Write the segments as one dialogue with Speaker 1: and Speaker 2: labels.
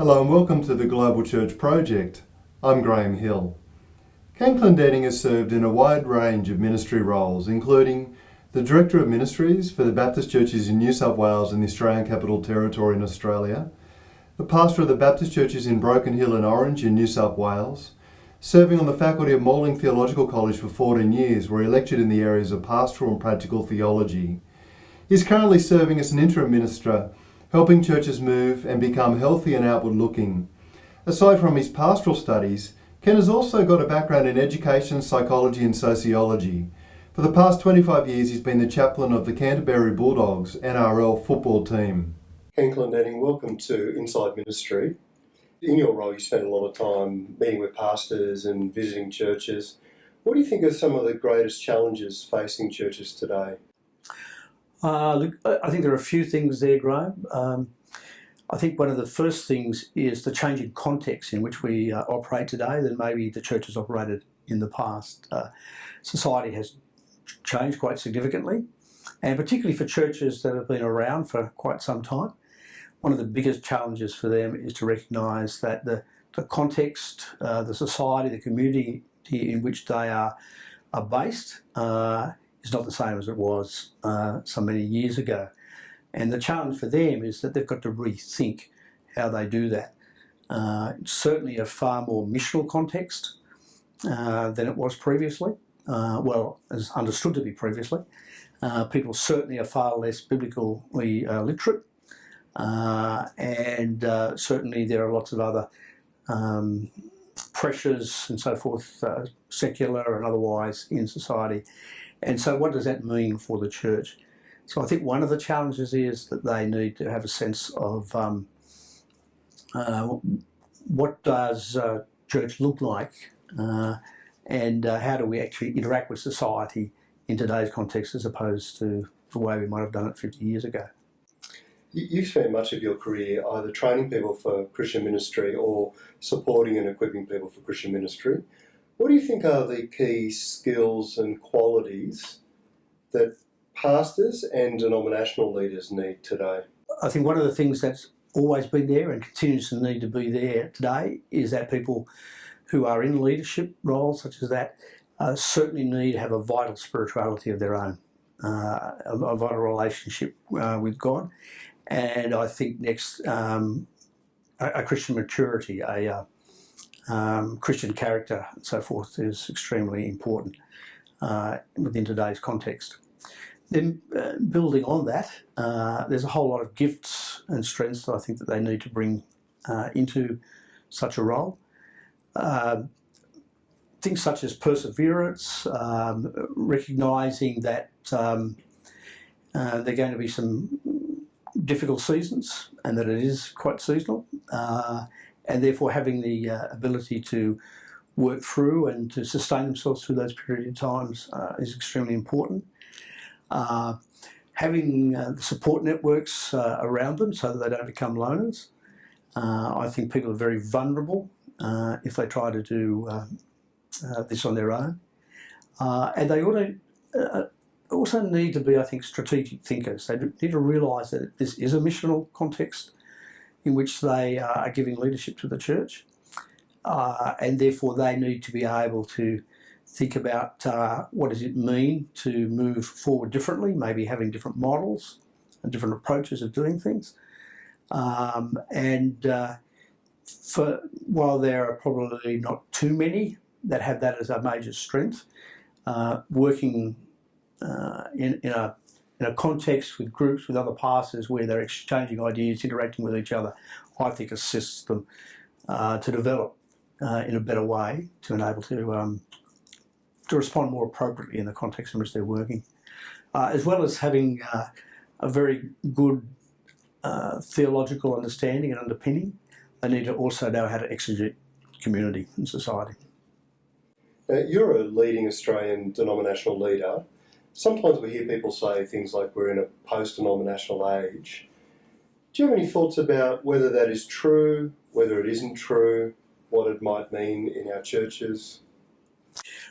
Speaker 1: Hello and welcome to the Global Church Project. I'm Graham Hill. Clendinning has served in a wide range of ministry roles, including the Director of Ministries for the Baptist churches in New South Wales and the Australian Capital Territory in Australia, the pastor of the Baptist churches in Broken Hill and Orange in New South Wales, serving on the faculty of Morling Theological College for 14 years, where he lectured in the areas of pastoral and practical theology. He's currently serving as an interim minister, helping churches move and become healthy and outward looking. Aside from his pastoral studies, Ken has also got a background in education, psychology and sociology. For the past 25 years, he's been the chaplain of the Canterbury Bulldogs NRL football team. Ken Clendinning, welcome to Inside Ministry. In your role, you spend a lot of time meeting with pastors and visiting churches. What do you think are some of the greatest challenges facing churches today?
Speaker 2: Look, I think there are a few things there, Graham. I think one of the first things is the change in context in which we operate today than maybe the church has operated in the past. Society has changed quite significantly, and particularly for churches that have been around for quite some time. One of the biggest challenges for them is to recognise that the context, the society, the community in which they are based is not the same as it was so many years ago. And the challenge for them is that they've got to rethink how they do that. It's certainly a far more missional context than it was previously, as understood to be previously. People certainly are far less biblically literate, and certainly there are lots of other pressures and so forth, secular and otherwise, in society. And so what does that mean for the church? So I think one of the challenges is that they need to have a sense of what does church look like, and how do we actually interact with society in today's context as opposed to the way we might have done it 50 years ago.
Speaker 1: You've spent much of your career either training people for Christian ministry or supporting and equipping people for Christian ministry. What do you think are the key skills and qualities that pastors and denominational leaders need today?
Speaker 2: I think one of the things that's always been there and continues to need to be there today is that people who are in leadership roles such as that certainly need to have a vital spirituality of their own, a vital relationship with God. And I think next, a Christian maturity, Christian character and so forth is extremely important within today's context. Then building on that, there's a whole lot of gifts and strengths that I think that they need to bring into such a role. Things such as perseverance, recognising that there are going to be some difficult seasons and that it is quite seasonal, and therefore having the ability to work through and to sustain themselves through those periods of times is extremely important. Having the support networks around them so that they don't become loners. I think people are very vulnerable if they try to do this on their own. And they also need to be, I think, strategic thinkers. They need to realise that this is a missional context in which they are giving leadership to the church, and therefore they need to be able to think about what does it mean to move forward differently, maybe having different models and different approaches of doing things. While there are probably not too many that have that as a major strength, working in a context with groups, with other pastors where they're exchanging ideas, interacting with each other, I think assists them to develop in a better way to enable to respond more appropriately in the context in which they're working, as well as having a very good theological understanding and underpinning. They need to also know how to exegete community and society.
Speaker 1: You're a leading Australian denominational leader. Sometimes we hear people say things like we're in a post-denominational age. Do you have any thoughts about whether that is true, whether it isn't true, what it might mean in our churches?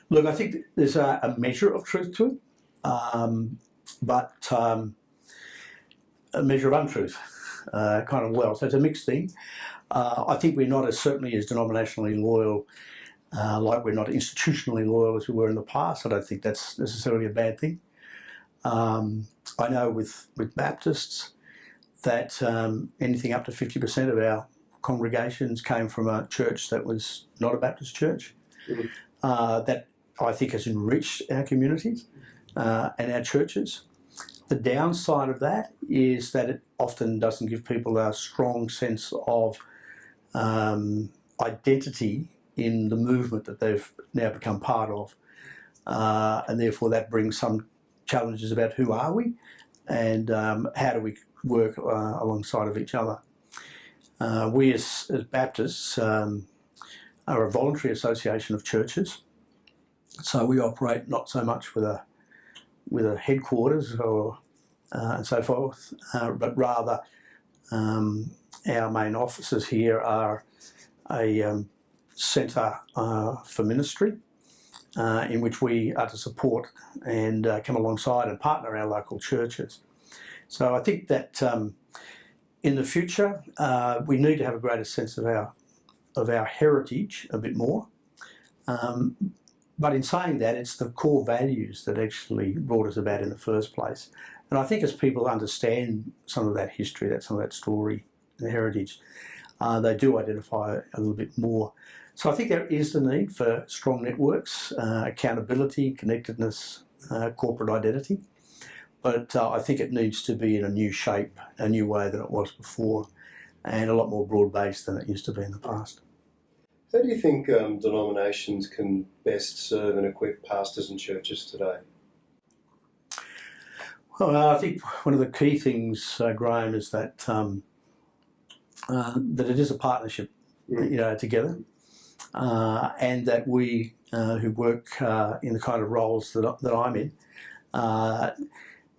Speaker 2: Look, I think there's a measure of truth to it, but a measure of untruth, So it's a mixed thing. I think we're not certainly as denominationally loyal, like we're not institutionally loyal as we were in the past. I don't think that's necessarily a bad thing. I know with Baptists that anything up to 50% of our congregations came from a church that was not a Baptist church. That I think has enriched our communities and our churches. The downside of that is that it often doesn't give people a strong sense of identity in the movement that they've now become part of. And therefore that brings some challenges about who are we and how do we work alongside of each other. We as Baptists are a voluntary association of churches, so we operate not so much with a headquarters or and so forth, but rather our main offices here are a centre for ministry in which we are to support and come alongside and partner our local churches. So I think that in the future we need to have a greater sense of our heritage a bit more. But in saying that, it's the core values that actually brought us about in the first place. And I think as people understand some of that history, some of that story, the heritage, they do identify a little bit more. So I think there is the need for strong networks, accountability, connectedness, corporate identity. But I think it needs to be in a new shape, a new way than it was before, and a lot more broad-based than it used to be in the past.
Speaker 1: How do you think denominations can best serve and equip pastors and churches today?
Speaker 2: Well, I think one of the key things, Graham, is that that it is a partnership, together, and that we who work in the kind of roles that I'm in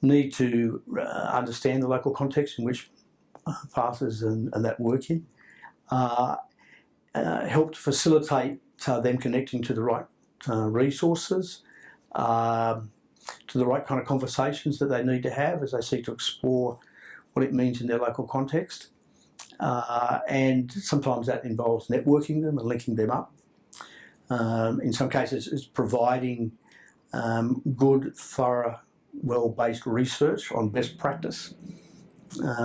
Speaker 2: need to understand the local context in which pastors and that work in. Help to facilitate them connecting to the right resources, to the right kind of conversations that they need to have as they seek to explore what it means in their local context. And sometimes that involves networking them and linking them up. In some cases, it's providing good, thorough, well-based research on best practice,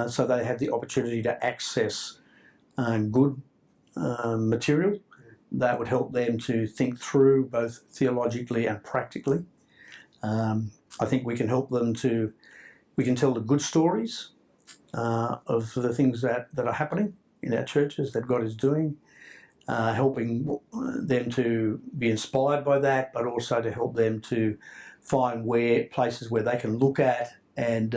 Speaker 2: so they have the opportunity to access good material that would help them to think through both theologically and practically. I think we can help them we can tell the good stories of the things that are happening in our churches that God is doing, helping them to be inspired by that, but also to help them to find places where they can look at and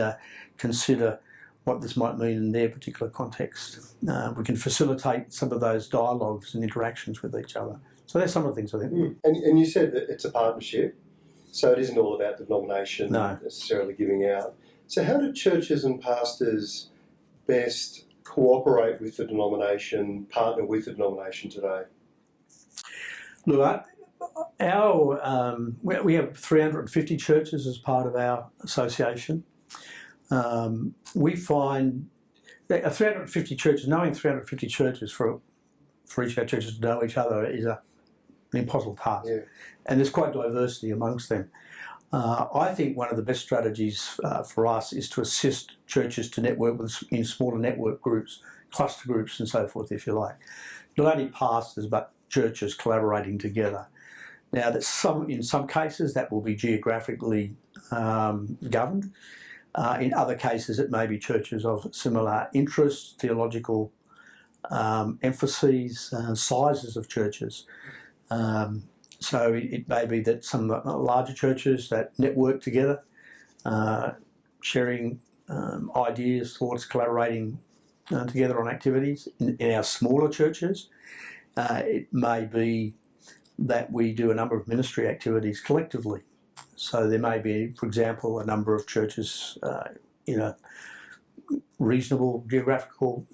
Speaker 2: consider what this might mean in their particular context. We can facilitate some of those dialogues and interactions with each other. So there's some of the things I think.
Speaker 1: And you said that it's a partnership, so it isn't all about the denomination necessarily giving out. So how do churches and pastors best cooperate with the denomination, partner with the denomination today?
Speaker 2: Look, we have 350 churches as part of our association. We find that 350 churches, knowing 350 churches for each of our churches to know each other is an impossible task. Yeah. And there's quite diversity amongst them. I think one of the best strategies for us is to assist churches to network in smaller network groups, cluster groups and so forth, if you like. Not only pastors, but churches collaborating together. Now, in some cases, that will be geographically governed. In other cases, it may be churches of similar interests, theological emphases, sizes of churches. So it may be that some larger churches that network together, sharing ideas, thoughts, collaborating together on activities. In our smaller churches, it may be that we do a number of ministry activities collectively. So there may be, for example, a number of churches in a reasonable geographical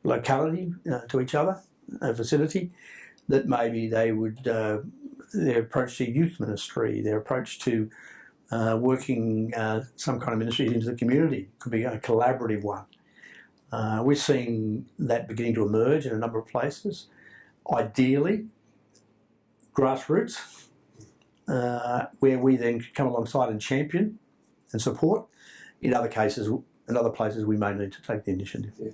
Speaker 2: locality to each other, a vicinity, that maybe they would, their approach to youth ministry, their approach to working some kind of ministries into the community could be a collaborative one. We're seeing that beginning to emerge in a number of places. Ideally, grassroots, where we then come alongside and champion and support. In other cases, in other places, we may need to take the initiative.
Speaker 1: Yeah.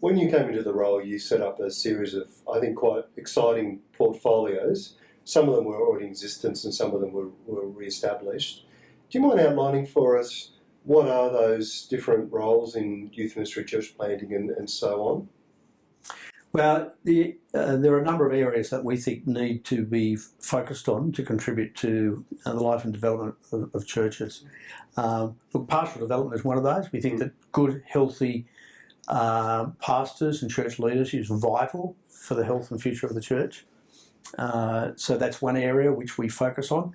Speaker 1: When you came into the role, you set up a series of, I think, quite exciting portfolios. Some of them were already in existence and some of them were re-established. Do you mind outlining for us what are those different roles in youth ministry, church planting and so on?
Speaker 2: Well, there are a number of areas that we think need to be focused on to contribute to the life and development of churches. Look, pastoral development is one of those. We think that good, healthy pastors and church leaders is vital for the health and future of the church. So that's one area which we focus on.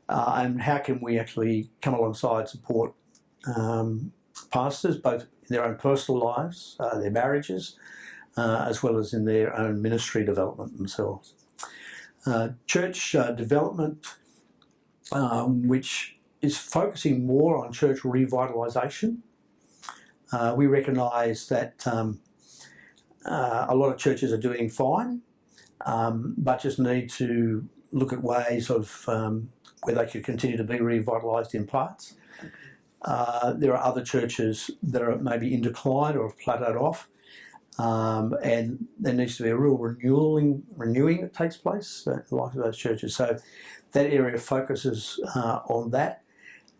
Speaker 2: And how can we actually come alongside, support pastors, both in their own personal lives, their marriages, as well as in their own ministry development themselves. Church development, which is focusing more on church revitalisation. We recognise that a lot of churches are doing fine, but just need to look at ways of where they could continue to be revitalised in parts. There are other churches that are maybe in decline or have plateaued off. And there needs to be a real renewing that takes place in the life of those churches. So that area focuses on that.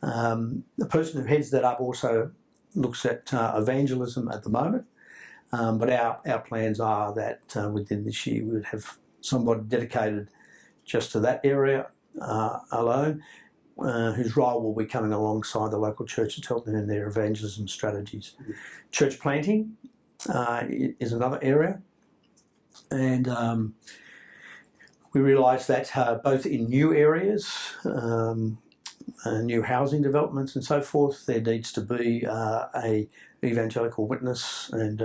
Speaker 2: The person who heads that up also looks at evangelism at the moment, but our plans are that within this year we would have somebody dedicated just to that area alone, whose role will be coming alongside the local churches to help them in their evangelism strategies. Church planting is another area, and we realise that both in new areas, new housing developments and so forth, there needs to be a evangelical witness and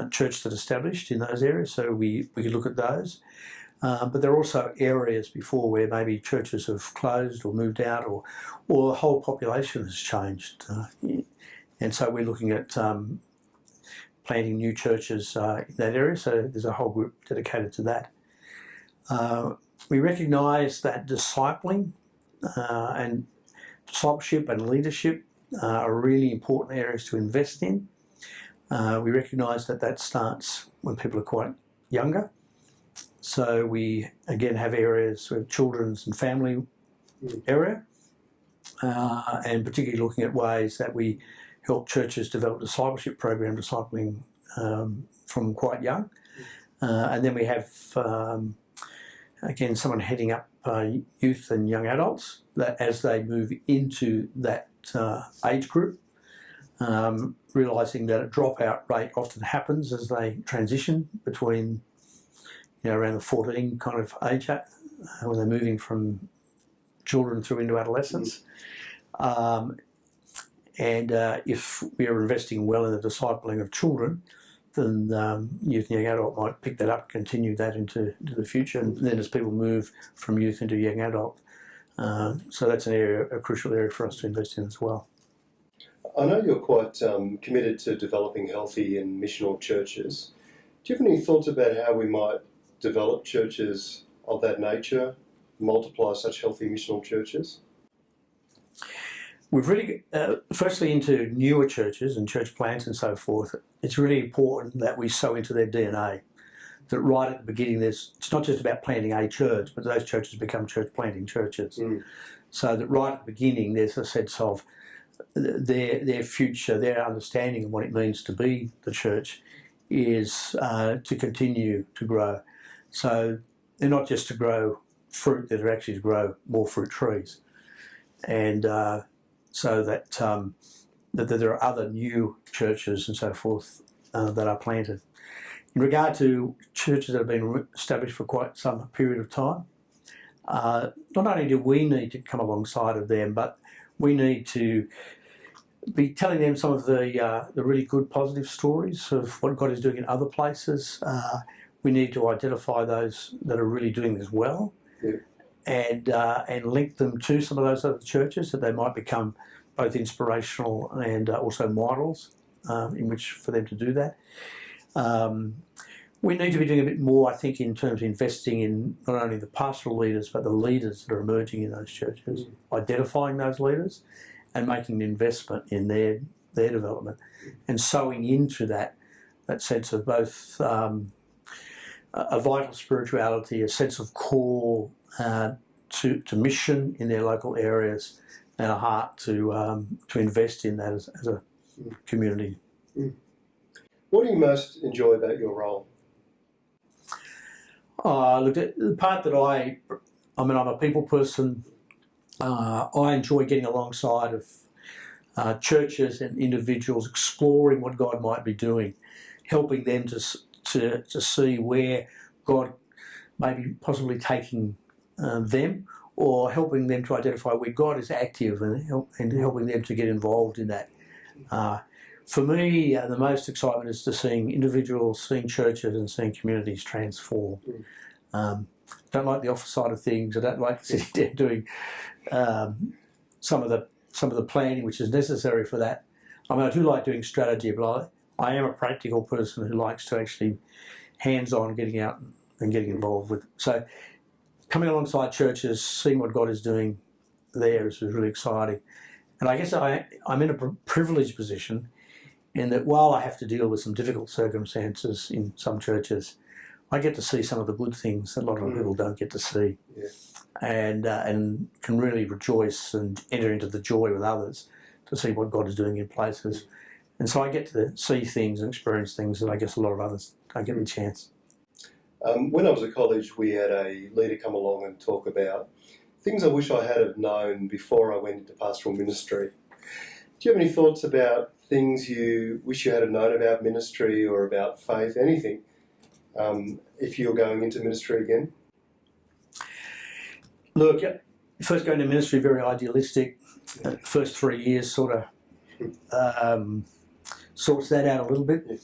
Speaker 2: church that's established in those areas, so we look at those. But there are also areas before where maybe churches have closed or moved out, or the whole population has changed, and so we're looking at planting new churches in that area, so there's a whole group dedicated to that. We recognise that discipling and discipleship and leadership are really important areas to invest in. We recognise that starts when people are quite younger, so we again have areas with children's and family area, and particularly looking at ways that we help churches develop discipleship program, discipling from quite young. And then we have, again, someone heading up youth and young adults, that as they move into that age group, realising that a dropout rate often happens as they transition between, around the 14 kind of age, when they're moving from children through into adolescence. And if we are investing well in the discipling of children, then youth and young adult might pick that up, continue that into the future, and then as people move from youth into young adult. So that's a crucial area for us to invest in as well.
Speaker 1: I know you're quite committed to developing healthy and missional churches. Do you have any thoughts about how we might develop churches of that nature, multiply such healthy missional churches?
Speaker 2: We've really, firstly into newer churches and church plants and so forth, it's really important that we sow into their DNA. That right at the beginning, it's not just about planting a church, but those churches become church planting churches. So that right at the beginning, there's a sense of their future, their understanding of what it means to be the church is to continue to grow. So they're not just to grow fruit, they're actually to grow more fruit trees. And so that there are other new churches and so forth that are planted. In regard to churches that have been established for quite some period of time, not only do we need to come alongside of them, but we need to be telling them some of the really good positive stories of what God is doing in other places. We need to identify those that are really doing this well. And link them to some of those other churches, that they might become both inspirational and also models in which for them to do that. We need to be doing a bit more, I think, in terms of investing in not only the pastoral leaders, but the leaders that are emerging in those churches, identifying those leaders and making an investment in their development and sowing into that sense of both a vital spirituality, a sense of call to mission in their local areas, and a heart to invest in that as a community.
Speaker 1: What do you most enjoy about your role?
Speaker 2: Look, the part that I'm a people person. I enjoy getting alongside of churches and individuals, exploring what God might be doing, helping them to see where God may be possibly taking them, or helping them to identify where God is active and helping them to get involved in that. For me, the most excitement is to seeing individuals, seeing churches and seeing communities transform. Don't like the office side of things. I don't like sitting there doing some of the planning which is necessary for that. I mean, I do like doing strategy, but I am a practical person who likes to actually hands-on getting out and getting involved with. So coming alongside churches, seeing what God is doing there is really exciting. And I guess I'm in a privileged position in that while I have to deal with some difficult circumstances in some churches, I get to see some of the good things that a lot of people don't get to see, and can really rejoice and enter into the joy with others to see what God is doing in places. And so I get to see things and experience things that I guess a lot of others don't get the chance.
Speaker 1: When I was at college, we had a leader come along and talk about things I wish I had have known before I went into pastoral ministry. Do you have any thoughts about things you wish you had have known about ministry or about faith, anything, if you're going into ministry again?
Speaker 2: Look, first going to ministry, very idealistic. First 3 years sort of sorts that out a little bit.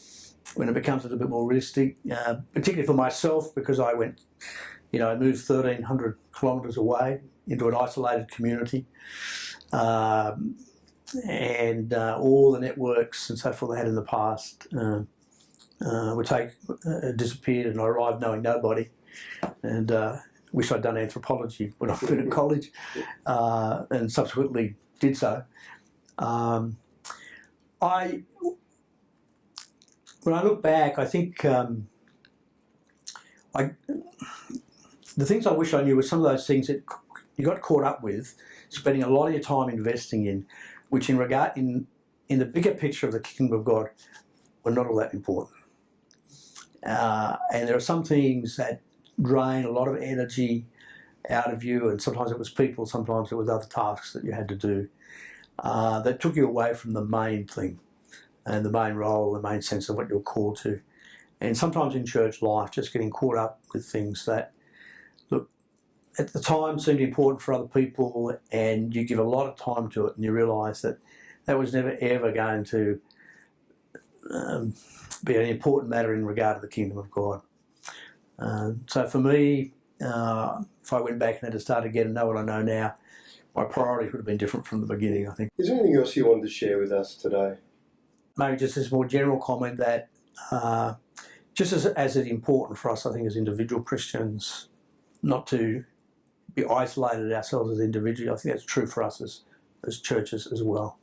Speaker 2: When it becomes a little bit more realistic, particularly for myself, because I went, I moved 1,300 kilometres away into an isolated community, and all the networks and so forth I had in the past disappeared, and I arrived knowing nobody, and wish I'd done anthropology when I was at college, and subsequently did so. When I look back, I think the things I wish I knew were some of those things that you got caught up with, spending a lot of your time investing in, which in the bigger picture of the kingdom of God were not all that important. And there are some things that drain a lot of energy out of you, and sometimes it was people, sometimes it was other tasks that you had to do, that took you away from the main thing and the main role, the main sense of what you're called to. And sometimes in church life, just getting caught up with things that, look, at the time seemed important for other people, and you give a lot of time to it, and you realise that that was never ever going to be an important matter in regard to the kingdom of God. So for me, if I went back and had to start again and know what I know now, my priorities would have been different from the beginning, I think.
Speaker 1: Is there anything else you wanted to share with us today?
Speaker 2: Maybe just this more general comment that just as it's important for us, I think, as individual Christians, not to be isolated ourselves as individuals. I think that's true for us as churches as well.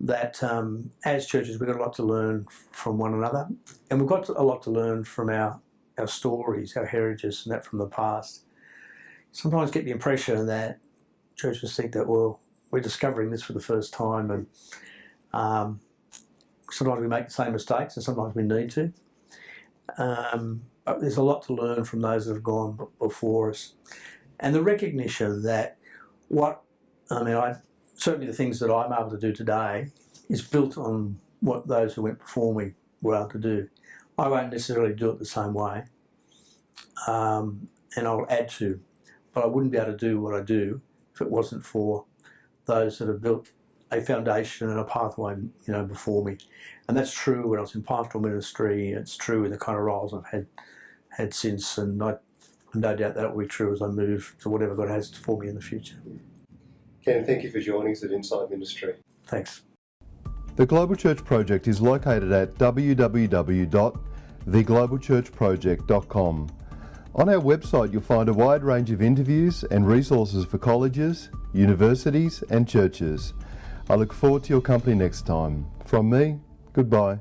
Speaker 2: That as churches, we've got a lot to learn from one another, and we've got a lot to learn from our stories, our heritages, and that from the past. Sometimes get the impression that churches think that, well, we're discovering this for the first time, and sometimes we make the same mistakes, and sometimes we need to. But there's a lot to learn from those that have gone before us, and the recognition that certainly the things that I'm able to do today is built on what those who went before me were able to do. I won't necessarily do it the same way, and I'll add to, but I wouldn't be able to do what I do if it wasn't for those that have built a foundation and a pathway, before me. And that's true when I was in pastoral ministry. It's true in the kind of roles I've had since, and no doubt that will be true as I move to whatever God has for me in the future.
Speaker 1: Ken, thank you for joining us at Insight Ministry.
Speaker 2: Thanks.
Speaker 1: The Global Church Project is located at www.theglobalchurchproject.com. On our website you'll find a wide range of interviews and resources for colleges, universities and churches. I look forward to your company next time. From me, goodbye.